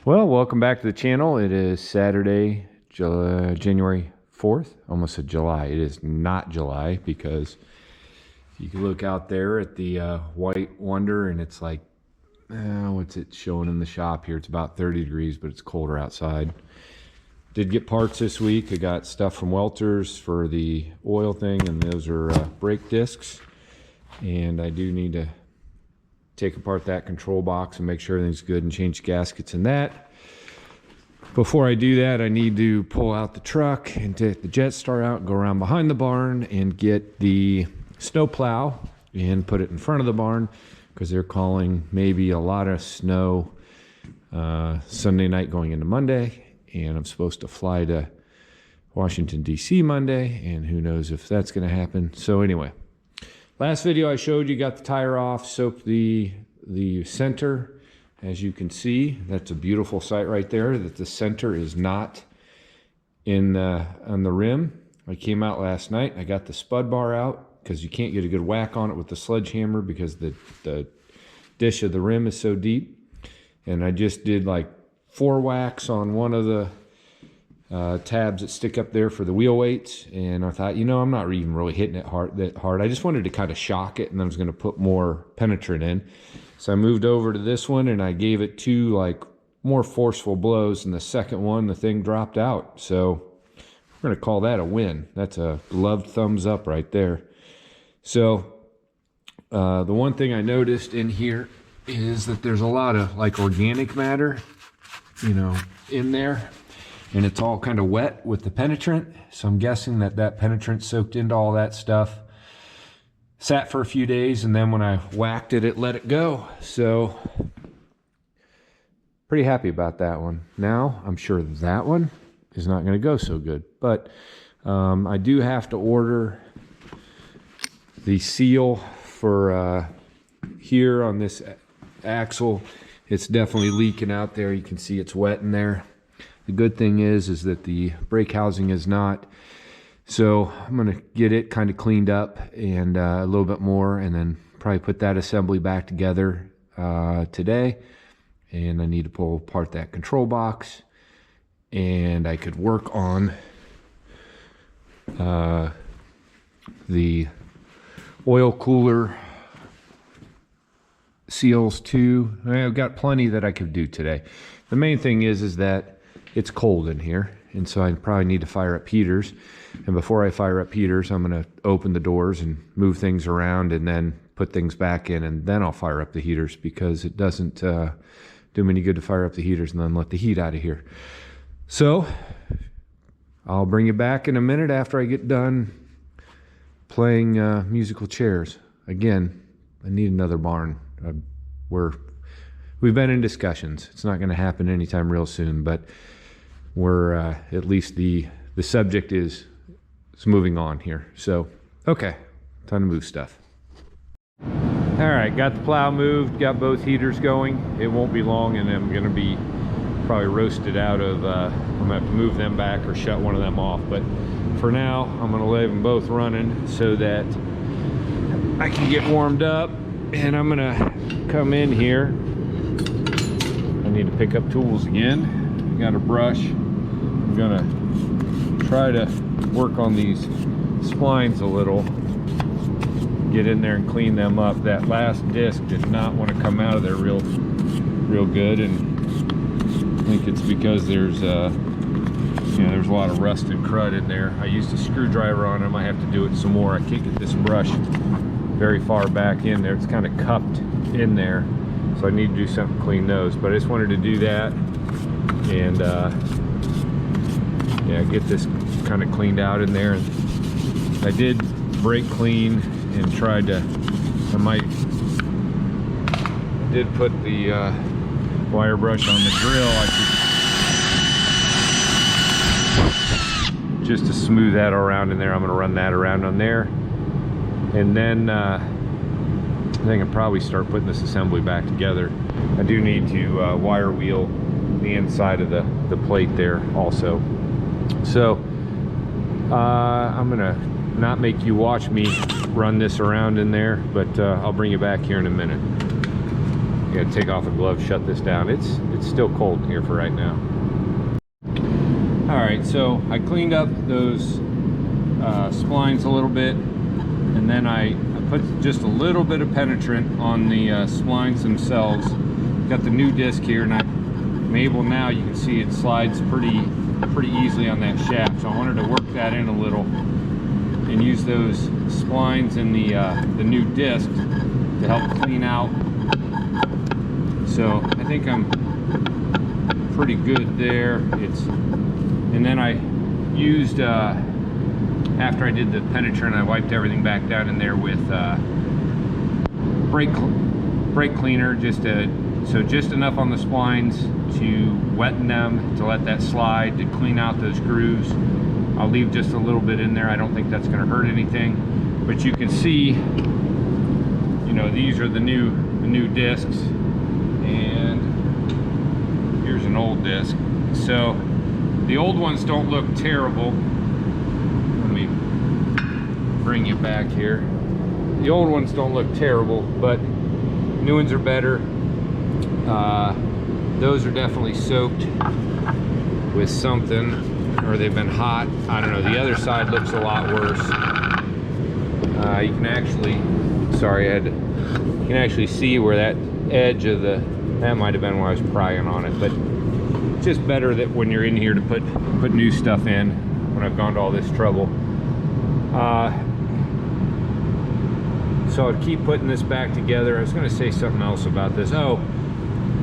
Well, welcome back to the channel. It is Saturday, January 4th. Almost said July. It is not July because you can look out there at the White Wonder and it's like, what's it showing in the shop here? It's about 30 degrees, but it's colder outside. Did get parts this week. I got stuff from Welter's for the oil thing, and those are brake discs. And I do need to take apart that control box and make sure everything's good and change gaskets in that. Before I do that, I need to pull out the truck and take the jet star out and go around behind the barn and get the snow plow and put it in front of the barn because they're calling maybe a lot of snow Sunday night going into Monday, and I'm supposed to fly to Washington DC Monday, and who knows if that's going to happen. So anyway, last video I showed you, got the tire off, soaked the center. As you can see, that's a beautiful sight right there, that the center is not in on the rim. I came out last night, I got the spud bar out because you can't get a good whack on it with the sledgehammer because the dish of the rim is so deep. And I just did like 4 whacks on one of the tabs that stick up there for the wheel weights, and I thought, you know, I'm not even really hitting it that hard. I just wanted to kind of shock it, and then I was going to put more penetrant in. So I moved over to this one and I gave it 2 like more forceful blows, and the second one the thing dropped out. So we're going to call that a win. That's a gloved thumbs up right there. So the one thing I noticed in here is that there's a lot of like organic matter, you know, in there. And it's all kind of wet with the penetrant. So I'm guessing that penetrant soaked into all that stuff, sat for a few days, and then when I whacked it, it let it go. So pretty happy about that one. Now I'm sure that one is not going to go so good. But I do have to order the seal for here on this axle. It's definitely leaking out there. You can see it's wet in there. The good thing is that the brake housing is not. So I'm going to get it kind of cleaned up and a little bit more, and then probably put that assembly back together today. And I need to pull apart that control box, and I could work on the oil cooler seals too. I've got plenty that I could do today. The main thing is that it's cold in here, and so I probably need to fire up heaters. And before I fire up heaters, I'm going to open the doors and move things around and then put things back in, and then I'll fire up the heaters, because it doesn't do me any good to fire up the heaters and then let the heat out of here. So I'll bring you back in a minute after I get done playing musical chairs. Again, I need another barn. We've been in discussions. It's not going to happen anytime real soon, but we're at least the subject is moving on here. So okay, time to move stuff. All right, got the plow moved, got both heaters going. It won't be long, and I'm going to be probably roasted out of I'm going to have to move them back or shut one of them off. But for now, I'm going to leave them both running so that I can get warmed up. And I'm going to come in here. I need to pick up tools again. Got a brush. I'm gonna try to work on these splines a little, get in there and clean them up. That last disc did not want to come out of there real good, and I think it's because there's there's a lot of rust and crud in there. I used a screwdriver on them. I have to do it some more. I can't get this brush very far back in there. It's kind of cupped in there, so I need to do something to clean those. But I just wanted to do that and yeah, get this kind of cleaned out in there. And I did brake clean and tried to, I did put the wire brush on the drill. Just to smooth that around in there. I'm going to run that around on there, and then I think I'll probably start putting this assembly back together. I do need to wire wheel the inside of the plate there also. So I'm gonna not make you watch me run this around in there, but I'll bring you back here in a minute. You gotta take off a glove, shut this down. It's still cold in here for right now. All right, so I cleaned up those splines a little bit, and then I put just a little bit of penetrant on the splines themselves. Got the new disc here, and I'm able now, you can see it slides pretty easily on that shaft. So I wanted to work that in a little and use those splines and the new disc to help clean out. So I think I'm pretty good there. And then I used after I did the penetrant, I wiped everything back down in there with brake cleaner, just enough on the splines to wetten them, to let that slide, to clean out those grooves. I'll leave just a little bit in there. I don't think that's going to hurt anything, but you can see, you know, these are the new discs, and here's an old disc. So the old ones don't look terrible. Let me bring you back here. The old ones don't look terrible, but new ones are better. Those are definitely soaked with something, or they've been hot. I don't know. The other side looks a lot worse. You can actually, you can actually see where that edge of that might have been when I was prying on it. But it's just better that when you're in here to put new stuff in, when I've gone to all this trouble. So I'd keep putting this back together. I was going to say something else about this. Oh,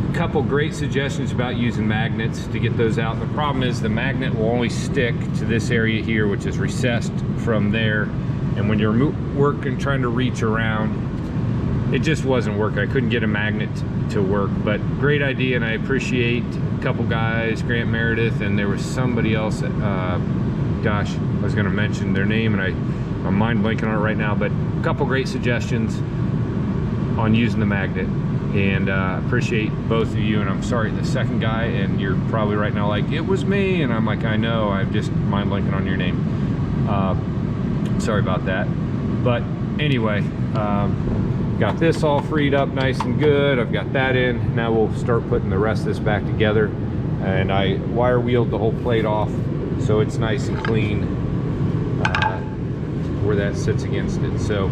a couple great suggestions about using magnets to get those out. The problem is the magnet will only stick to this area here, which is recessed from there. And when you're working, trying to reach around, it just wasn't working. I couldn't get a magnet to work, but great idea. And I appreciate a couple guys, Grant Meredith, and there was somebody else, gosh, I was going to mention their name, and I'm mind blanking on it right now, but a couple great suggestions on using the magnet, and appreciate both of you. And I'm sorry, the second guy, and you're probably right now like, it was me, and I'm like, I know, I'm just mind blanking on your name. Sorry about that. But anyway, got this all freed up nice and good. I've got that in. Now we'll start putting the rest of this back together, and I wire wheeled the whole plate off so it's nice and clean where that sits against it. So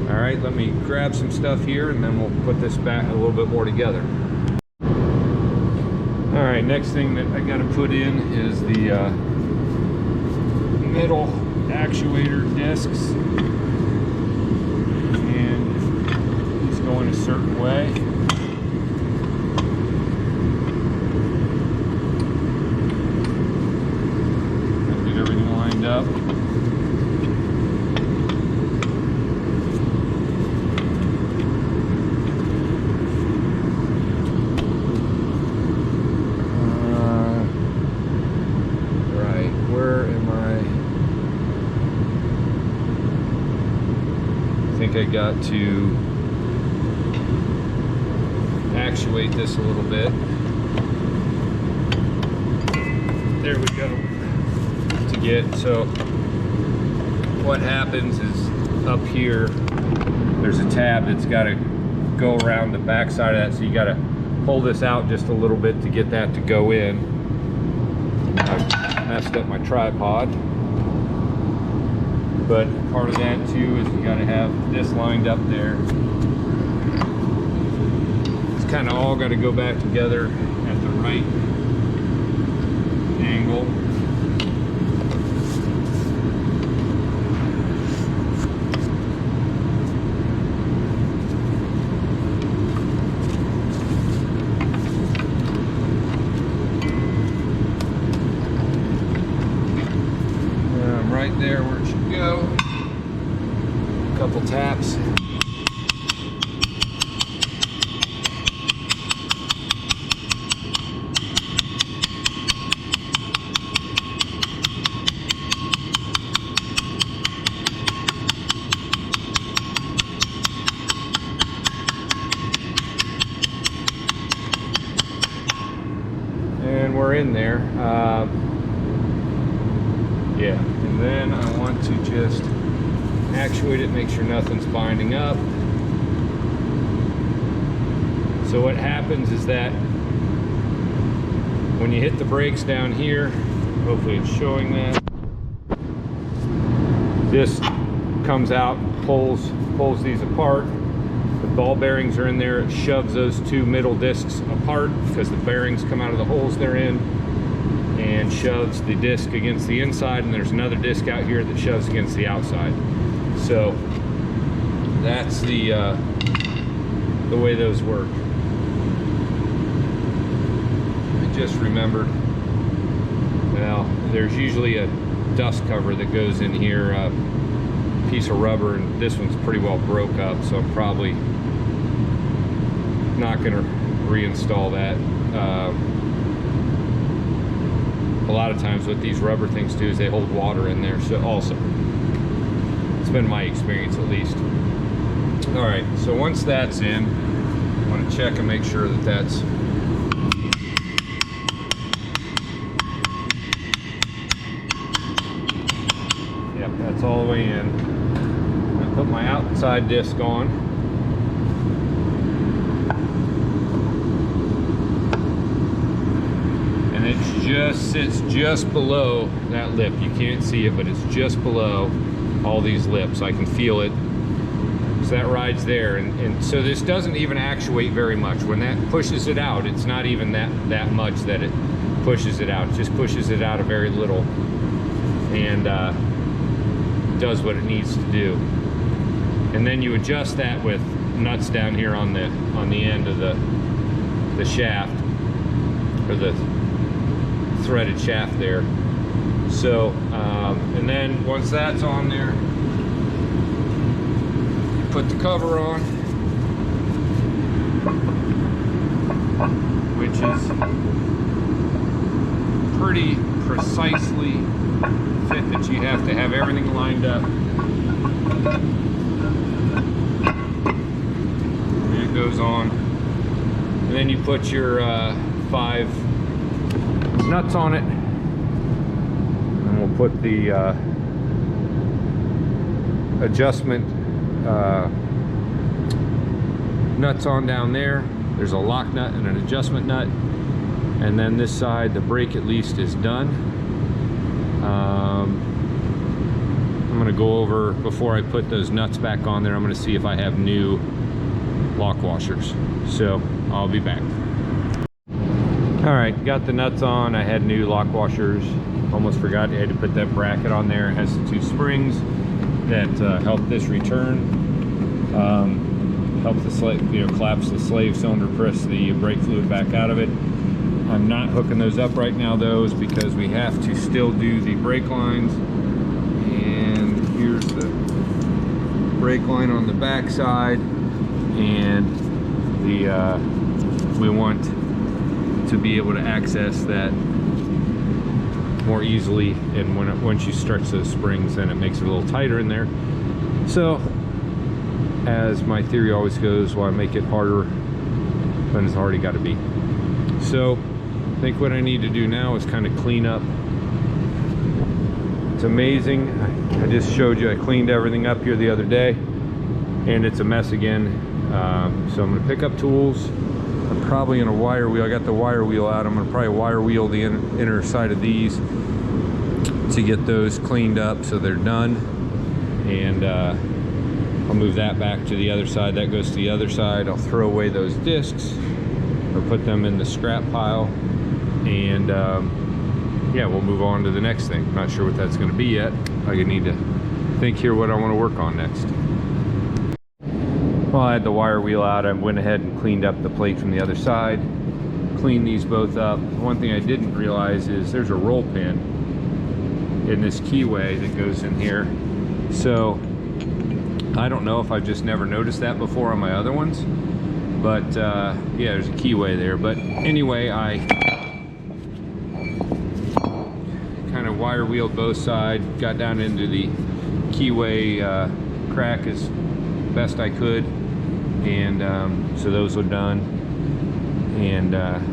all right, let me grab some stuff here, and then we'll put this back a little bit more together. All right, next thing that I got to put in is the middle actuator discs, and these go in a certain way. Get everything lined up. I got to actuate this a little bit. There we go. To get, so what happens is up here there's a tab that's got to go around the back side of that, so you got to pull this out just a little bit to get that to go in. I messed up my tripod. But part of that too is you got to have this lined up there. It's kind of all got to go back together at the right angle. Right there where it should go. A couple taps. And we're in there. Yeah. And then I want to just actuate it, make sure nothing's binding up. So what happens is that when you hit the brakes down here, hopefully it's showing that, this comes out, pulls these apart. The ball bearings are in there. It shoves those two middle discs apart because the bearings come out of the holes they're in, and shoves the disc against the inside, and there's another disc out here that shoves against the outside. So that's the way those work. I just remembered, well, there's usually a dust cover that goes in here, a piece of rubber, and this one's pretty well broke up, so I'm probably not going to reinstall that. A lot of times what these rubber things do is they hold water in there, so also it's been my experience at least. All right, so once that's in, I want to check and make sure that that's that's all the way in. I'm going to put my outside disc on. And it just sits just below that lip. You can't see it, but it's just below all these lips. I can feel it. So that rides there. And so this doesn't even actuate very much. When that pushes it out, it's not even that much that it pushes it out. It just pushes it out a very little. And does what it needs to do. And then you adjust that with nuts down here on the end of the shaft, or the threaded shaft there. So and then once that's on there, you put the cover on, which is pretty precisely fit that you have to have everything lined up. And it goes on. And then you put your 5 nuts on it. And we'll put the adjustment nuts on down there. There's a lock nut and an adjustment nut. And then this side, the brake at least is done. I'm going to go over, before I put those nuts back on there, I'm going to see if I have new lock washers. So I'll be back. All right, got the nuts on. I had new lock washers. Almost forgot I had to put that bracket on there. It has the 2 springs that help this return. Help the slave, collapse the slave cylinder, press the brake fluid back out of it. I'm not hooking those up right now, those, because we have to still do the brake lines. And here's the brake line on the back side, and the we want to be able to access that more easily. And once you stretch those springs, then it makes it a little tighter in there. So, as my theory always goes, why make it harder than it's already got to be? So I think what I need to do now is kind of clean up. It's amazing. I just showed you I cleaned everything up here the other day, and it's a mess again. So I'm going to pick up tools. I'm probably going to wire wheel. I got the wire wheel out. I'm going to probably wire wheel the inner side of these to get those cleaned up so they're done. And I'll move that back to the other side. That goes to the other side. I'll throw away those discs or put them in the scrap pile. And yeah, we'll move on to the next thing. Not sure what that's going to be yet. I need to think here what I want to work on next. Well, I had the wire wheel out. I went ahead and cleaned up the plate from the other side. Cleaned these both up. One thing I didn't realize is there's a roll pin in this keyway that goes in here. So I don't know if I've just never noticed that before on my other ones. But yeah, there's a keyway there. But anyway, I kind of wire wheeled both sides, got down into the keyway crack as best I could, and so those are done. And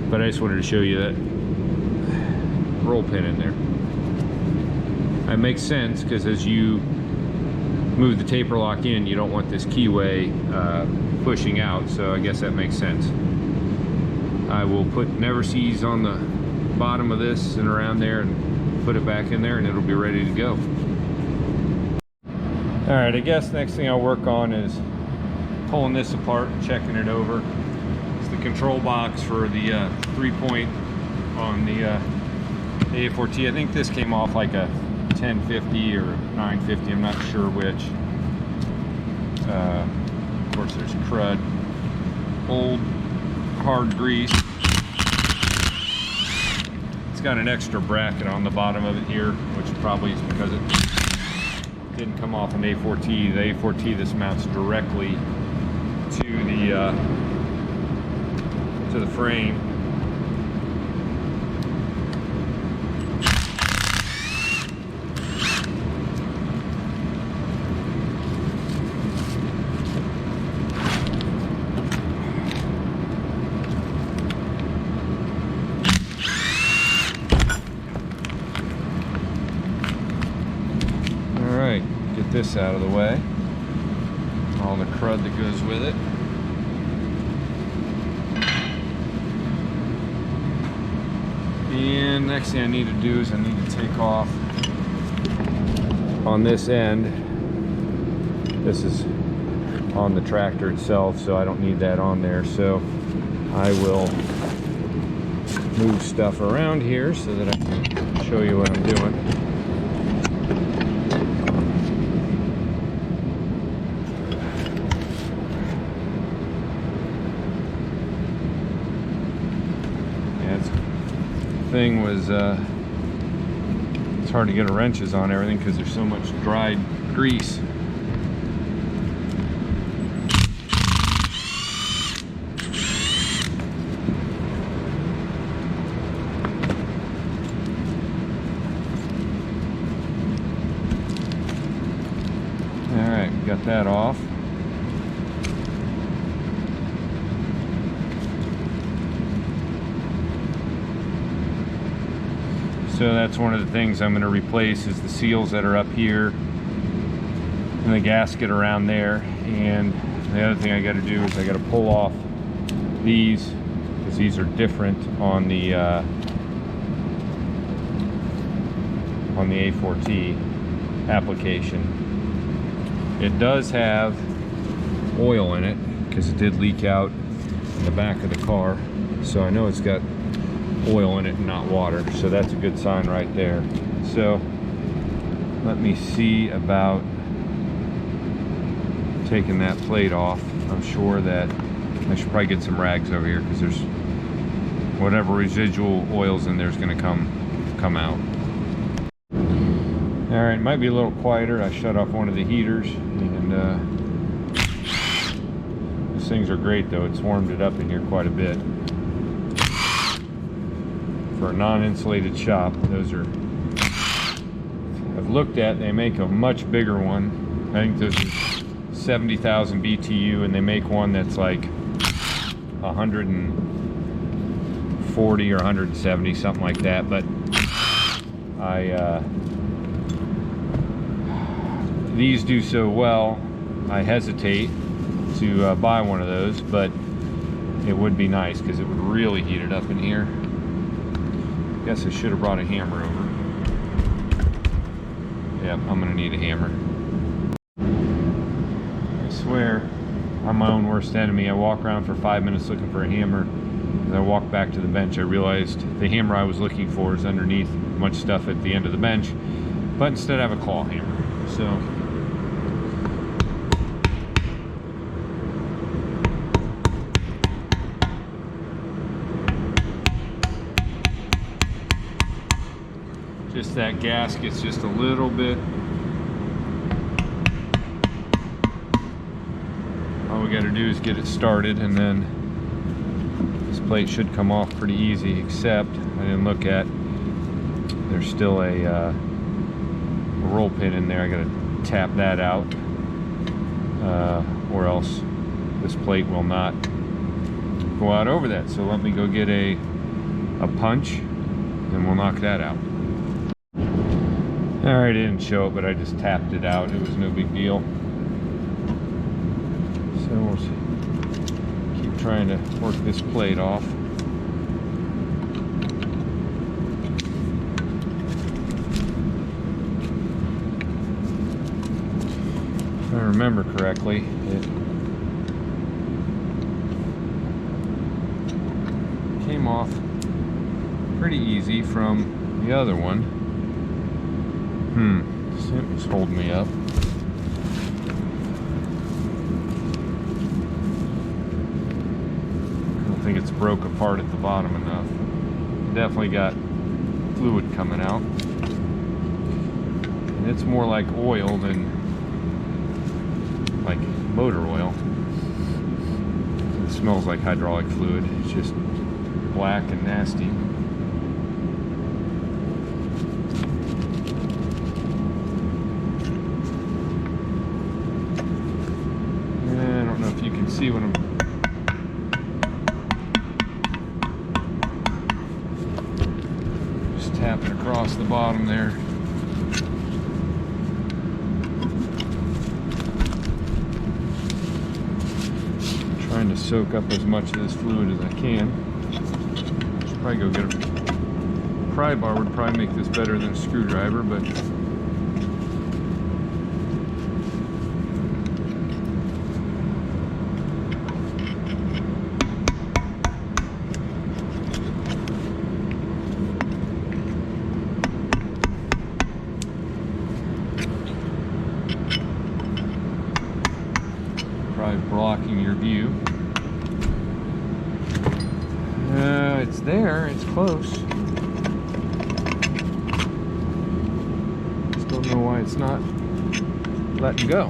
but I just wanted to show you that roll pin in there. It makes sense because as you move the taper lock in, you don't want this keyway pushing out, so I guess that makes sense. I will put never sees on the bottom of this and around there and put it back in there, and it'll be ready to go. All right, I guess next thing I'll work on is pulling this apart and checking it over. It's the control box for the 3-point on the A4T. I think this came off like a 1050 or 950, I'm not sure which. Of course there's crud, old hard grease. It's got an extra bracket on the bottom of it here, which probably is because it didn't come off an A4T. The A4T, this mounts directly to the frame. Get this out of the way, all the crud that goes with it. And next thing I need to do is I need to take off on this end. This is on the tractor itself, so I don't need that on there. So I will move stuff around here so that I can show you what I'm doing. Thing was it's hard to get wrenches on everything because there's so much dried grease. All right, got that off. So that's one of the things I'm going to replace is the seals that are up here and the gasket around there. And the other thing I got to do is I got to pull off these because these are different on the A4T application. It does have oil in it because it did leak out in the back of the car. So I know it's got oil in it and not water, so that's a good sign right there. So let me see about taking that plate off. I'm sure that I should probably get some rags over here because there's whatever residual oils in there is going to come out. All right, it might be a little quieter. I shut off one of the heaters, and these things are great though. It's warmed it up in here quite a bit. For a non-insulated shop, those are, I've looked at, they make a much bigger one. I think this is 70,000 BTU, and they make one that's like 140 or 170, something like that. But these do so well, I hesitate to buy one of those, but it would be nice because it would really heat it up in here. Guess I should have brought a hammer over. Yep, I'm gonna need a hammer. I swear, I'm my own worst enemy. I walk around for 5 minutes looking for a hammer. As I walk back to the bench, I realized the hammer I was looking for is underneath much stuff at the end of the bench, but instead I have a claw hammer. So just that gasket's just a little bit. All we got to do is get it started, and then this plate should come off pretty easy, except I didn't look at, there's still a roll pin in there. I got to tap that out, or else this plate will not go out over that. So let me go get a punch, and we'll knock that out. All right, it didn't show it, but I just tapped it out. It was no big deal. So we'll keep trying to work this plate off. if I remember correctly, it came off pretty easy from the other one. Something's holding me up. I don't think it's broke apart at the bottom enough. Definitely got fluid coming out. And it's more like oil than like motor oil. It smells like hydraulic fluid. It's just black and nasty. I don't know if you can see what I'm just tapping across the bottom there. Trying to soak up as much of this fluid as I can. Should probably go get a pry bar. Would probably make this better than a screwdriver, but probably blocking your view. It's there, it's close. Just don't know why it's not letting go.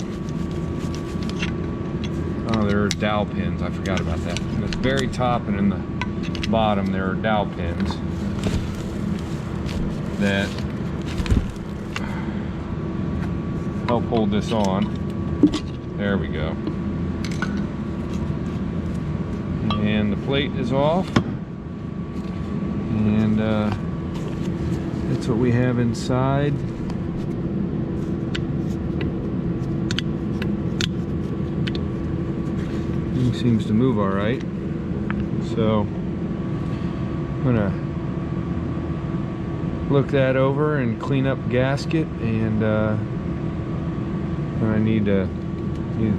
Oh, there are dowel pins. I forgot about that. At the very top and in the bottom there are dowel pins that help hold this on. There we go. And the plate is off, and that's what we have inside. It seems to move all right, so I'm gonna look that over and clean up gasket, and I need to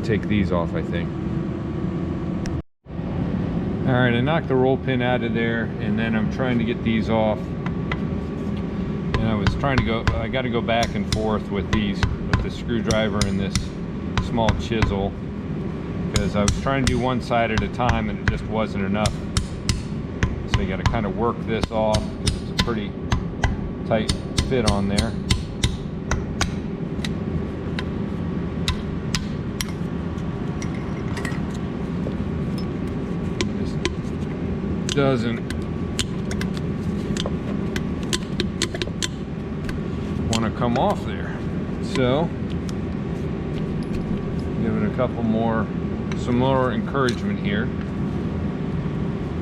take these off, I think. Alright, I knocked the roll pin out of there, and then I'm trying to get these off. And I was trying to I got to go back and forth with these, with the screwdriver and this small chisel, because I was trying to do one side at a time and it just wasn't enough. So you got to kind of work this off, because it's a pretty tight fit on there. Doesn't want to come off there, so give it a couple more, some more encouragement here.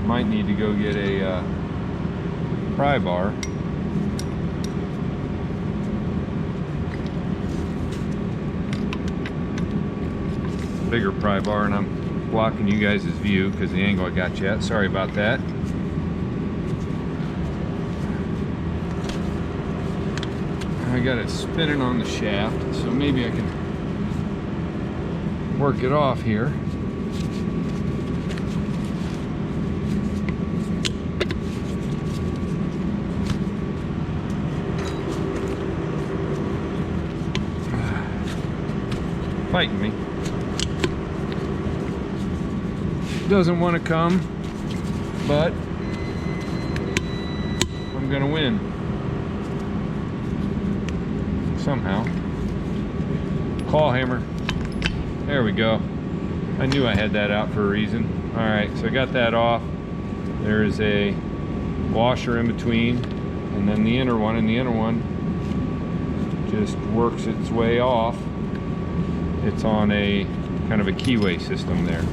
Might need to go get a pry bar. Bigger pry bar, and I'm blocking you guys' view because the angle I got you at. Sorry about that. I got it spinning on the shaft, so maybe I can work it off here. Fighting me. Doesn't want to come, but I'm gonna win somehow. Claw hammer. There we go. I knew I had that out for a reason. All right, so I got that off. There is a washer in between, and then the inner one, and the inner one just works its way off. It's on a kind of a keyway system there.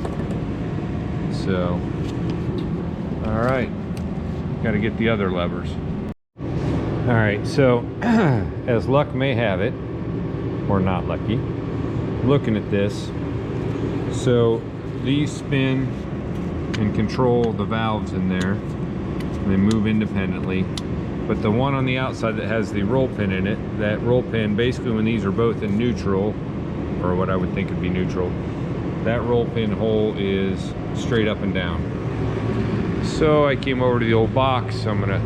So, all right, got to get the other levers. All right, so as luck may have it, or not lucky, looking at this, so these spin and control the valves in there, and they move independently. But the one on the outside that has the roll pin in it, that roll pin, basically when these are both in neutral, or what I would think would be neutral. That roll pin hole is straight up and down. So I came over to the old box. I'm gonna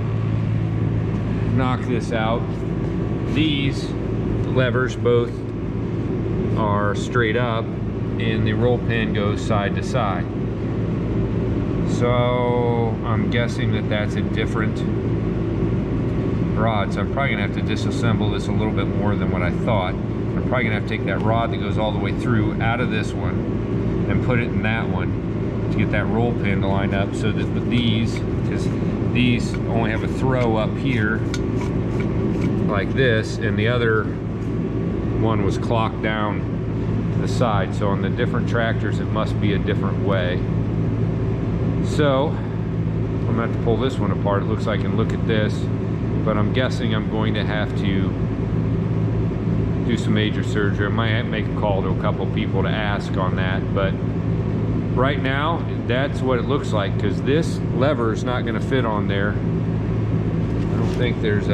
knock this out. These levers both are straight up and the roll pin goes side to side. So I'm guessing that that's a different rod. So I'm probably gonna have to disassemble this a little bit more than what I thought. I'm probably gonna have to take that rod that goes all the way through out of this one and put it in that one to get that roll pin to line up, so that with these, because these only have a throw up here like this, and the other one was clocked down the side. So on the different tractors it must be a different way. So I'm gonna have to pull this one apart. It looks like, and look at this, but I'm guessing I'm going to have to do some major surgery. I might make a call to a couple people to ask on that, but right now that's what it looks like, because this lever is not going to fit on there. I don't think there's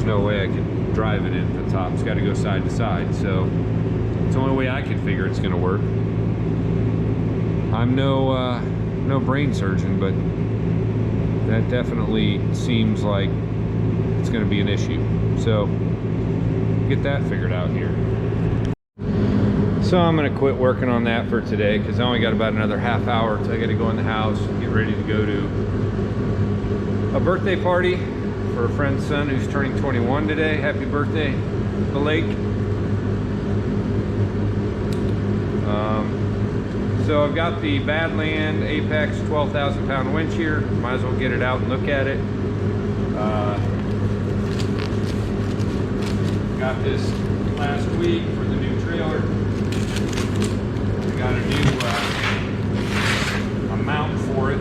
no way I can drive it in the top. It's got to go side to side, so it's the only way I can figure it's going to work. I'm no brain surgeon, but that definitely seems like it's going to be an issue. So get that figured out here. So I'm going to quit working on that for today, because I only got about another half hour till I got to go in the house and get ready to go to a birthday party for a friend's son who's turning 21 today. Happy birthday, the lake. So I've got the Badland Apex 12,000 pound winch here. Might as well get it out and look at it. Got this last week for the new trailer. I got a new a mount for it.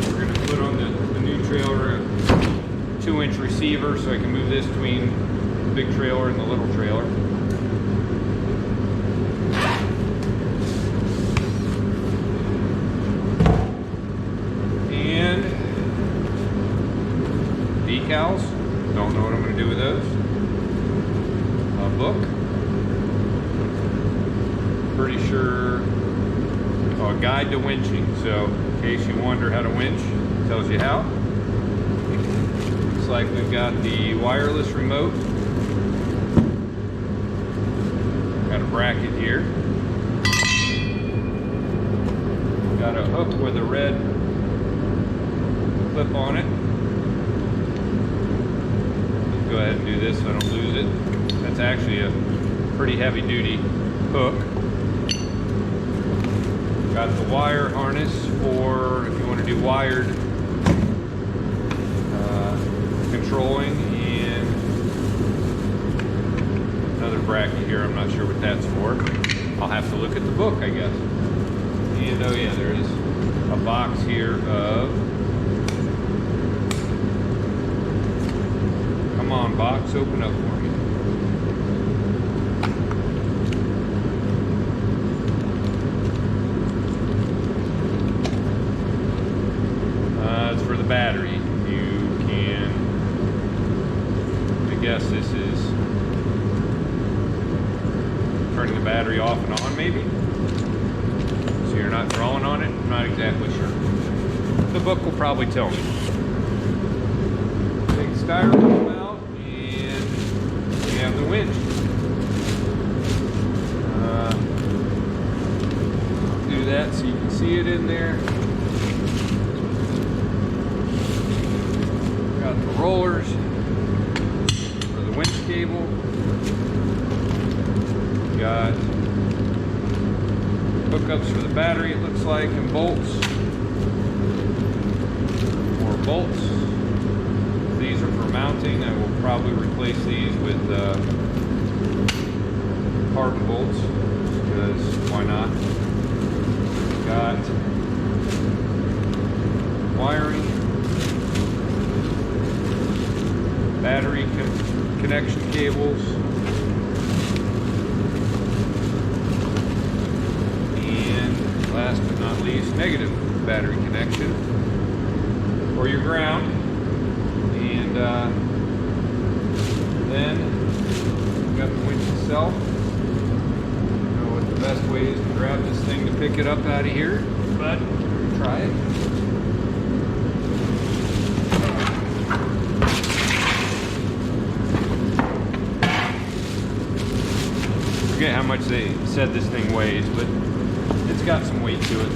We're going to put on the new trailer a 2-inch receiver, so I can move this between the big trailer and the little trailer. And decals. Don't know what I'm going to do with those. A book. Pretty sure. Oh, a guide to winching. So in case you wonder how to winch, it tells you how. Looks like we've got the wireless remote. Got a bracket here. Got a hook with a red clip on it. Go ahead and do this so I don't lose it. That's actually a pretty heavy duty hook. Got the wire harness for if you want to do wired controlling, and another bracket here. I'm not sure what that's for. I'll have to look at the book, I guess. And oh yeah, there is a box here of, come on box, open up for me. It's for the battery. You can, I guess this is turning the battery off and on maybe? So you're not drawing on it? I'm not exactly sure. The book will probably tell me. Take the styrofoam out, and we have the winch. Do that so you can see it in there. Got the rollers for the winch cable. Got hookups for the battery, it looks like, and bolts. More bolts. These are for mounting. I will probably replace these with carbon bolts, because why not? Got wiring, battery connection cables, and last but not least, negative battery connection for your ground. And then myself. I don't know what the best way is to grab this thing to pick it up out of here, but try it. I forget how much they said this thing weighs, but it's got some weight to it.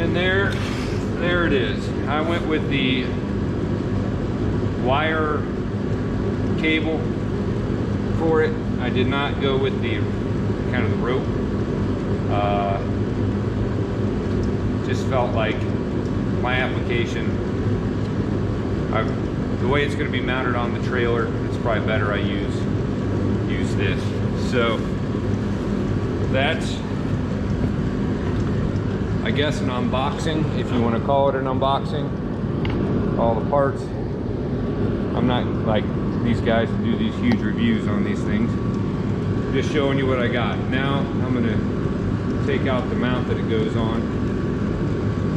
And there it is. I went with the wire cable for it. I did not go with the kind of the rope. Just felt like my application, the way it's going to be mounted on the trailer, it's probably better I use this. So that's, I guess, an unboxing, if you want to call it an unboxing. All the parts. I'm not like these guys who do these huge reviews on these things. Just showing you what I got. Now I'm going to take out the mount that it goes on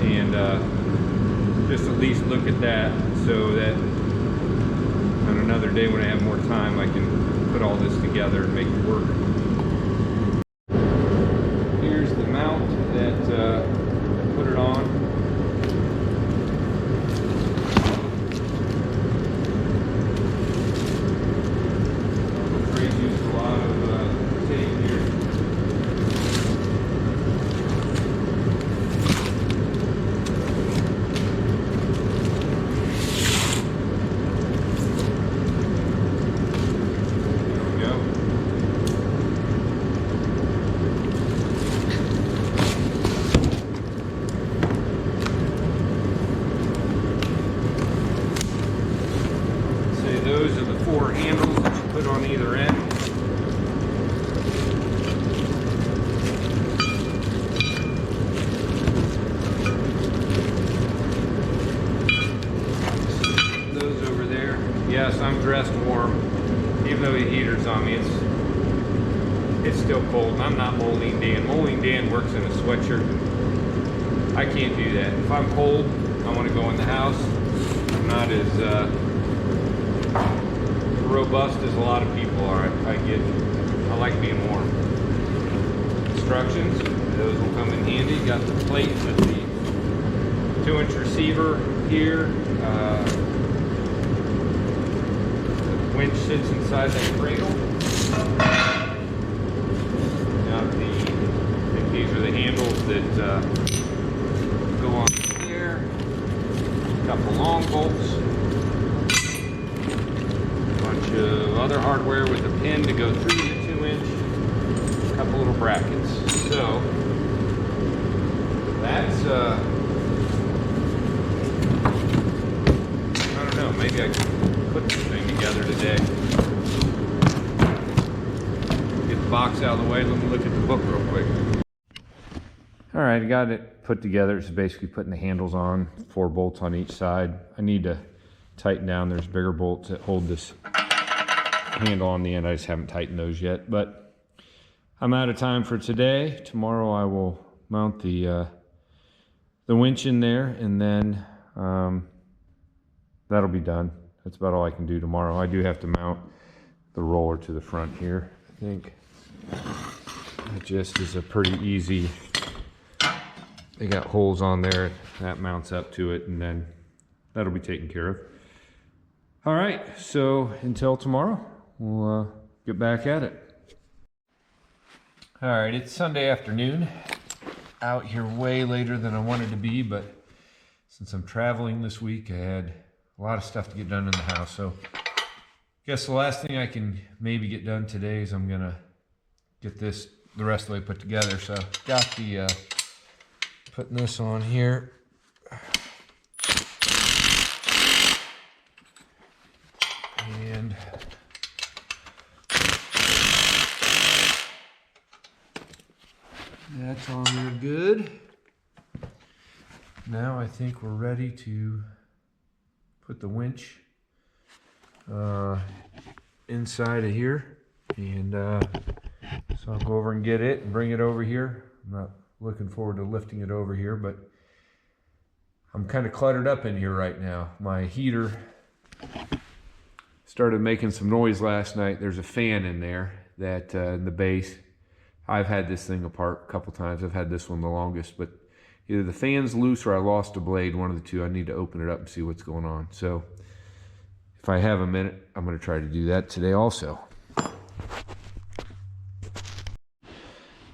and just at least look at that, so that on another day when I have more time I can put all this together and make it work. Here's the mount that I put it on. Crazy, used a lot of tape here. Those are the 4 handles that you put on either end. Those over there. Yes, I'm dressed warm. Even though the heater's on me, it's still cold. And I'm not Moline Dan. Moline Dan works in a sweatshirt. I can't do that. If I'm cold, I want to go in the house. I'm not as robust as a lot of people are. I like being warm. Instructions, those will come in handy. Got the plate with the 2-inch receiver here. The winch sits inside that cradle. Got I think these are the handles that go on there. A couple long bolts. Of other hardware with a pin to go through the 2-inch, a couple little brackets. So that's I don't know, maybe I can put this thing together today. Get the box out of the way. Let me look at the book real quick. All right, I got it put together. It's basically putting the handles on, 4 bolts on each side. I need to tighten down. There's bigger bolts that hold this handle on the end. I just haven't tightened those yet, but I'm out of time for today. Tomorrow I will mount the winch in there, and then that'll be done. That's about all I can do tomorrow. I do have to mount the roller to the front here. I think it just is a pretty easy, they got holes on there that mounts up to it, and then that'll be taken care of. All right, so until tomorrow, we'll get back at it. All right, it's Sunday afternoon. Out here way later than I wanted to be, but since I'm traveling this week, I had a lot of stuff to get done in the house. So I guess the last thing I can maybe get done today is I'm gonna get the rest of the way put together. So got the putting this on here. And that's on there good. Now I think we're ready to put the winch inside of here. And so I'll go over and get it and bring it over here. I'm not looking forward to lifting it over here, but I'm kind of cluttered up in here right now. My heater started making some noise last night. There's a fan in there that in the base. I've had this thing apart a couple times. I've had this one the longest, but either the fan's loose or I lost a blade, one of the two. I need to open it up and see what's going on. So if I have a minute, I'm going to try to do that today also.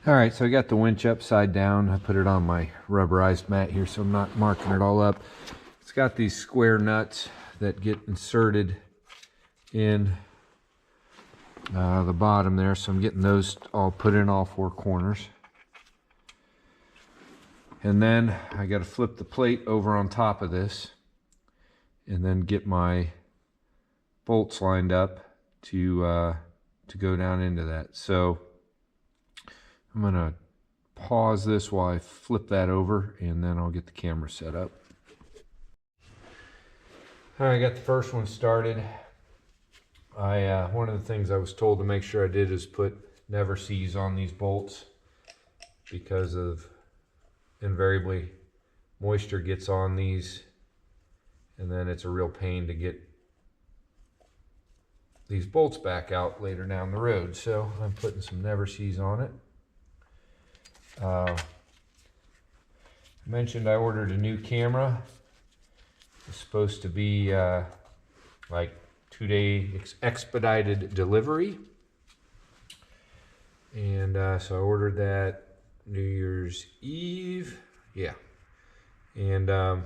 All right, so I got the winch upside down. I put it on my rubberized mat here so I'm not marking it all up. It's got these square nuts that get inserted in the bottom there, so I'm getting those all put in all four corners. And then I got to flip the plate over on top of this and then get my bolts lined up to go down into that. So I'm gonna pause this while I flip that over, and then I'll get the camera set up. All right, I got the first one started. One of the things I was told to make sure I did is put never seize on these bolts, because of invariably moisture gets on these, and then it's a real pain to get these bolts back out later down the road. So I'm putting some never seize on it. I mentioned I ordered a new camera. It's supposed to be like 2-day expedited delivery, and so I ordered that New Year's Eve. Yeah, and got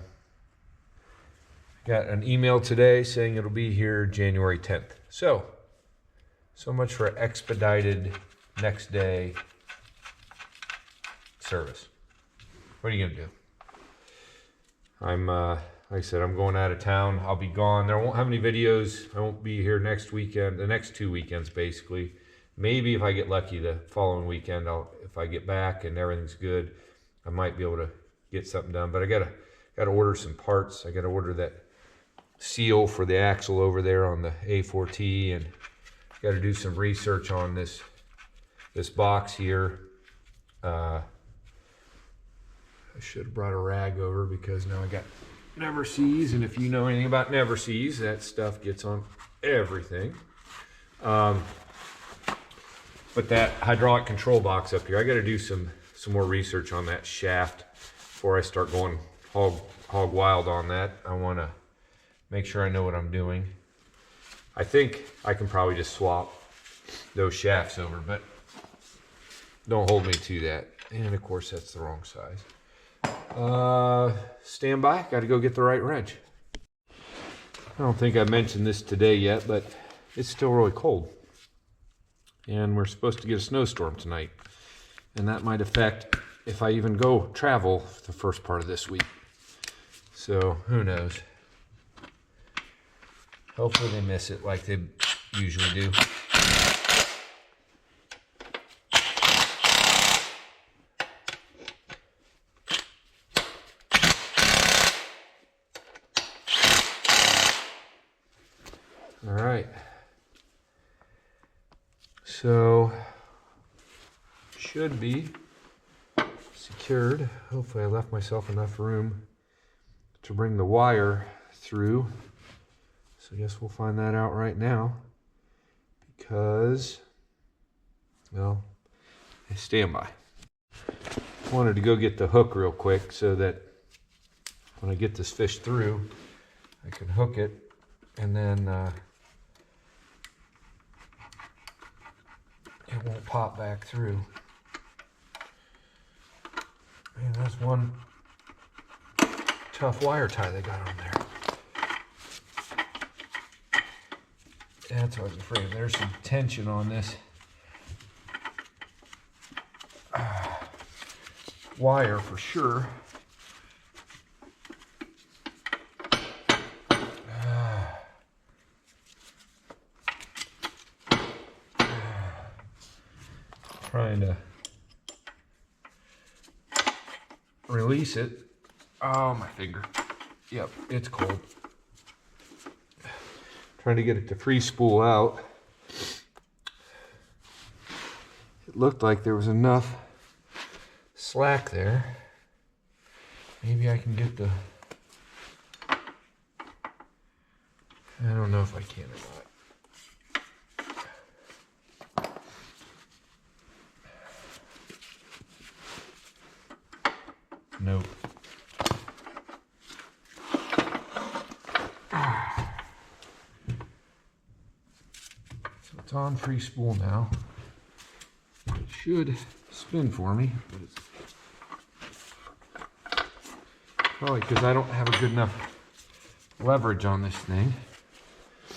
an email today saying it'll be here January 10th. So much for expedited next day service. What are you gonna do? I'm like I said, I'm going out of town. I'll be gone. There won't have any videos. I won't be here next weekend, the next 2 weekends basically. Maybe if I get lucky the following weekend, if I get back and everything's good, I might be able to get something done. But I gotta order some parts. I gotta order that seal for the axle over there on the A4T, and gotta do some research on this box here. I should have brought a rag over, because now I got never seize, and if you know anything about never seize, that stuff gets on everything. But that hydraulic control box up here, I got to do some more research on that shaft before I start going hog wild on that. I want to make sure I know what I'm doing. I think I can probably just swap those shafts over, but don't hold me to that. And of course, that's the wrong size. Stand by, got to go get the right wrench. I don't think I mentioned this today yet, but it's still really cold, and we're supposed to get a snowstorm tonight, and that might affect if I even go travel the first part of this week. So who knows? Hopefully they miss it like they usually do. All right, so should be secured. Hopefully I left myself enough room to bring the wire through. So I guess we'll find that out right now, because, well, stand by. I wanted to go get the hook real quick so that when I get this fish through, I can hook it, and then it won't pop back through. Man, that's one tough wire tie they got on there. That's what I was afraid of. There's some tension on this wire for sure. Trying to release it. Oh, my finger. Yep, it's cold. Trying to get it to free spool out. It looked like there was enough slack there. Maybe I can get the I don't know if I can or not. Nope. So it's on free spool now. It should spin for me, but it's probably because I don't have a good enough leverage on this thing. So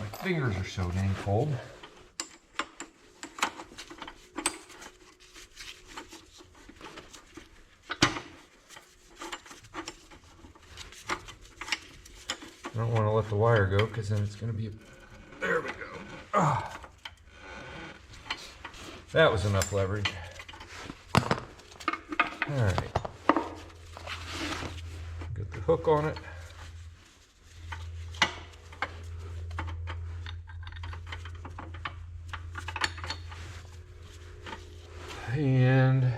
my fingers are so dang cold. I don't want to let the wire go because then it's going to be, there we go. Ah. That was enough leverage. All right. Get the hook on it. And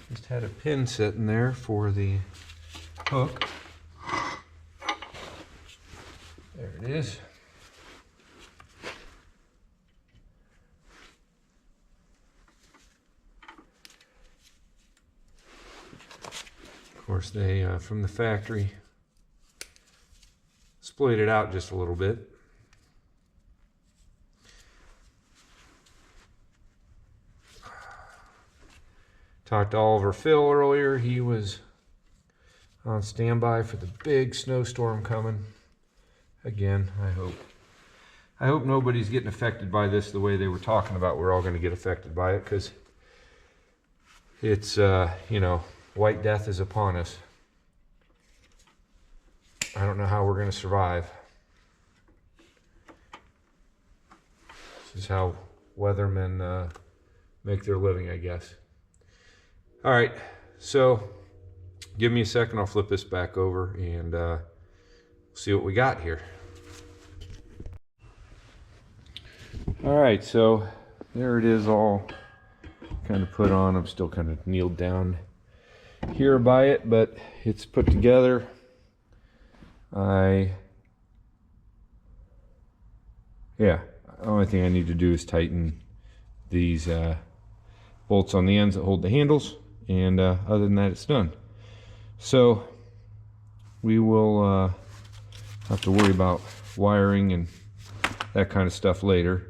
just had a pin sitting there for the hook. There it is. Of course, they, from the factory, splayed it out just a little bit. Talked to Oliver Phil earlier. He was on standby for the big snowstorm coming. Again, I hope nobody's getting affected by this the way they were talking about. We're all going to get affected by it because it's, you know, white death is upon us. I don't know how we're going to survive. This is how weathermen make their living, I guess. All right, so give me a second. I'll flip this back over and see what we got here. All right, so there it is, all kind of put on. I'm still kind of kneeled down here by it, but it's put together. The only thing I need to do is tighten these bolts on the ends that hold the handles, and other than that, it's done. So we will have to worry about wiring and that kind of stuff later,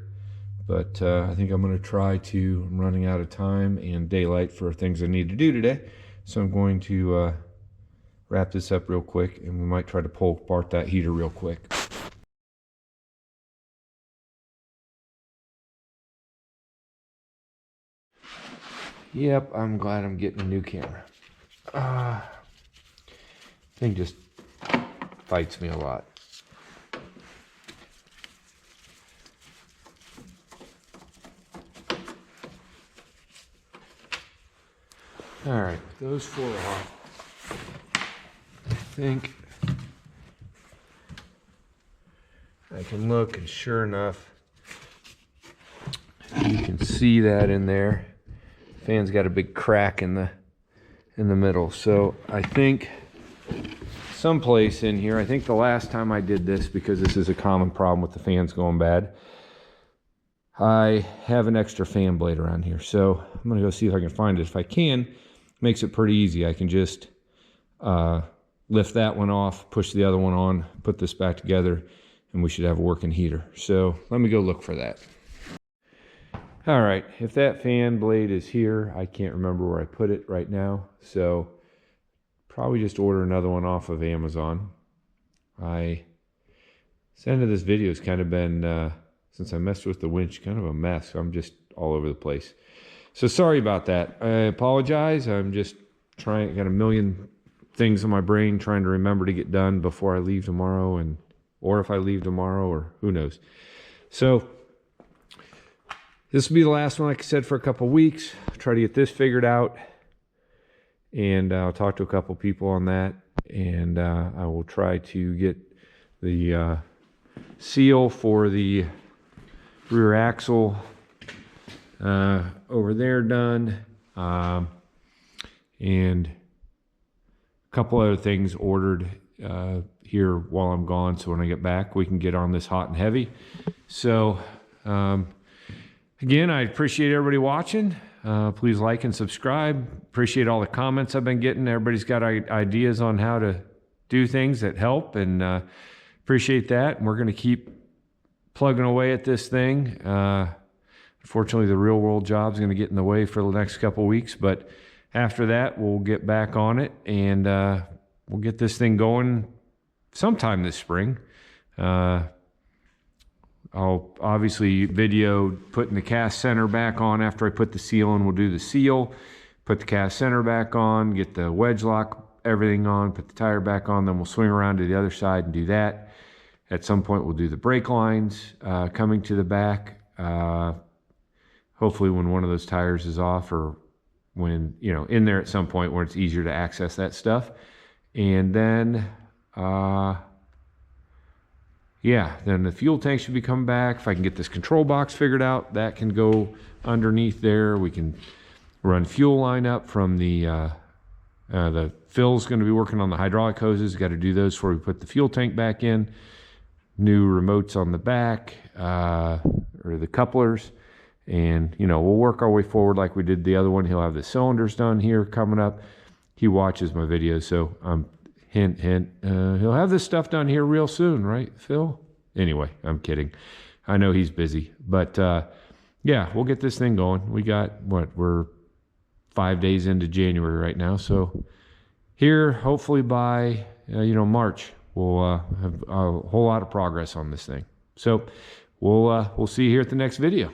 but I think I'm going to try to, I'm running out of time and daylight for things I need to do today, so I'm going to wrap this up real quick, and we might try to pull apart that heater real quick. Yep, I'm glad I'm getting a new camera. Thing just fights me a lot. All right, those four off. I think I can look, and sure enough, you can see that in there. Fan's got a big crack in the middle. So I think someplace in here, I think the last time I did this, because this is a common problem with the fans going bad, I have an extra fan blade around here. So I'm gonna go see if I can find it. If I can, it makes it pretty easy. I can just lift that one off, push the other one on, put this back together, and we should have a working heater. So let me go look for that. All right, if that fan blade is here, I can't remember where I put it right now, so probably just order another one off of Amazon. This end of this video has kind of been, since I messed with the winch, kind of a mess. So I'm just all over the place. So sorry about that. I apologize. I'm just got a million things in my brain trying to remember to get done before I leave tomorrow, or if I leave tomorrow, or who knows. So this will be the last one, like I said, for a couple weeks. I'll try to get this figured out, and I'll talk to a couple people on that, and I will try to get the seal for the rear axle over there done, and a couple other things ordered here while I'm gone, so when I get back we can get on this hot and heavy. So again, I appreciate everybody watching. Please like and subscribe. Appreciate all the comments I've been getting. Everybody's got ideas on how to do things that help, and appreciate that. And we're going to keep plugging away at this thing. Unfortunately, the real world job is going to get in the way for the next couple of weeks, but after that, we'll get back on it, and we'll get this thing going sometime this spring. I'll obviously video putting the cast center back on after I put the seal in. We'll do the seal, put the cast center back on, get the wedge lock, everything on, put the tire back on, then we'll swing around to the other side and do that. At some point, we'll do the brake lines coming to the back. Hopefully when one of those tires is off, or when, you know, in there at some point where it's easier to access that stuff. And then, yeah, then the fuel tank should be coming back. If I can get this control box figured out, that can go underneath there. We can run fuel line up from the Phil's going to be working on the hydraulic hoses. Got to do those before we put the fuel tank back in. New remotes on the back, or the couplers. And, you know, we'll work our way forward like we did the other one. He'll have the cylinders done here coming up. He watches my videos, so hint, hint. He'll have this stuff done here real soon, right, Phil? Anyway, I'm kidding. I know he's busy. But, yeah, we'll get this thing going. We got, we're 5 days into January right now. So here, hopefully by, March, we'll have a whole lot of progress on this thing. So we'll see you here at the next video.